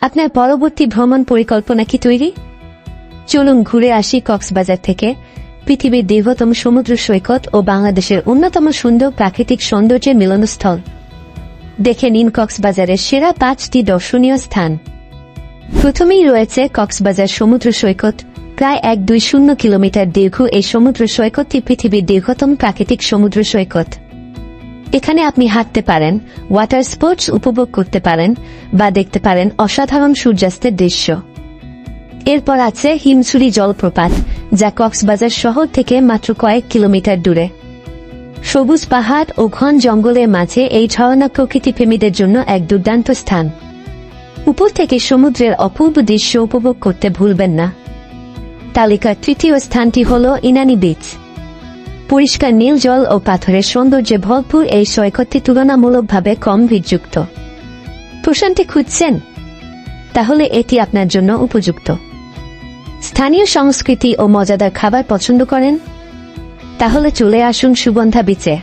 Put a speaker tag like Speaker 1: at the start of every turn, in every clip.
Speaker 1: আপনার পরবর্তী ভ্রমণ পরিকল্পনা কি তৈরি? চলুন ঘুরে আসি কক্সবাজার থেকে, পৃথিবীর দীর্ঘতম সমুদ্র সৈকত ও বাংলাদেশের অন্যতম সুন্দর প্রাকৃতিক সৌন্দর্যের মিলনস্থল। দেখে নিন কক্সবাজারের সেরা 5টি দর্শনীয় স্থান। প্রথমেই রয়েছে কক্সবাজার সমুদ্র সৈকত। প্রায় 120 কিলোমিটার দীর্ঘ এই সমুদ্র সৈকতটি পৃথিবীর দীর্ঘতম প্রাকৃতিক সমুদ্র সৈকত। এখানে আপনি হাঁটতে পারেন, ওয়াটার স্পোর্টস উপভোগ করতে পারেন বা দেখতে পারেন অসাধারণ সূর্যাস্তের দৃশ্য। এরপর আছে হিমছড়ি জলপ্রপাত, যা কক্সবাজার শহর থেকে মাত্র কয়েক কিলোমিটার দূরে। সবুজ পাহাড় ও ঘন জঙ্গলের মাঝে এই ঝর্ণা প্রকৃতিপ্রেমীদের জন্য এক দুর্দান্ত স্থান। উপর থেকে সমুদ্রের অপূর্ব দৃশ্য উপভোগ করতে ভুলবেন না। তালিকার তৃতীয় স্থানটি হল ইনানি বিচ। পরিষ্কার নীল জল ও পাথরের সৌন্দর্যে ভরপুর এই সৈকতটি তুলনামূলকভাবে কম ভিড়যুক্ত। প্রশান্তি খুঁজছেন? তাহলে এটি আপনার জন্য উপযুক্ত। স্থানীয় সংস্কৃতি ও মজাদার খাবার পছন্দ করেন? তাহলে চলে আসুন সুগন্ধা বিচে।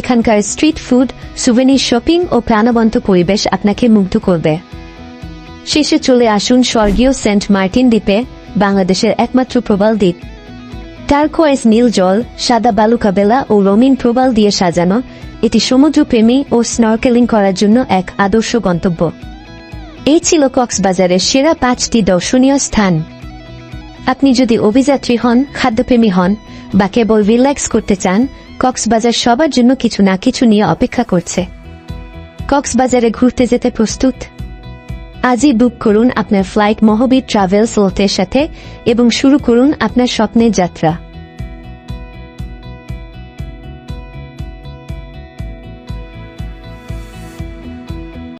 Speaker 1: এখানকার স্ট্রিট ফুড, সুভেনির শপিং ও প্রাণবন্ত পরিবেশ আপনাকে মুগ্ধ করবে। শেষে চলে আসুন স্বর্গীয় সেন্ট মার্টিন দ্বীপে, বাংলাদেশের একমাত্র প্রবাল দ্বীপ। টার্কোয়েজ নীল জল, সাদা বালুকাবেলা ও রঙিন প্রবাল দিয়ে সাজানো, এটি সমুদ্রপ্রেমী ও স্নর্কেলিং করার জন্য এক আদর্শ গন্তব্য। এই ছিল কক্সবাজারের সেরা 5টি দর্শনীয় স্থান। আপনি যদি অভিযাত্রী হন, খাদ্যপ্রেমী হন বা কেবল রিল্যাক্স করতে চান, কক্সবাজার সবার জন্য কিছু না কিছু নিয়ে অপেক্ষা করছে। কক্সবাজারে ঘুরতে যেতে প্রস্তুত? আজই বুক করুন আপনার ফ্লাইট মহবীর ট্রাভেলস এর সাথে এবং শুরু করুন আপনার স্বপ্নের যাত্রা।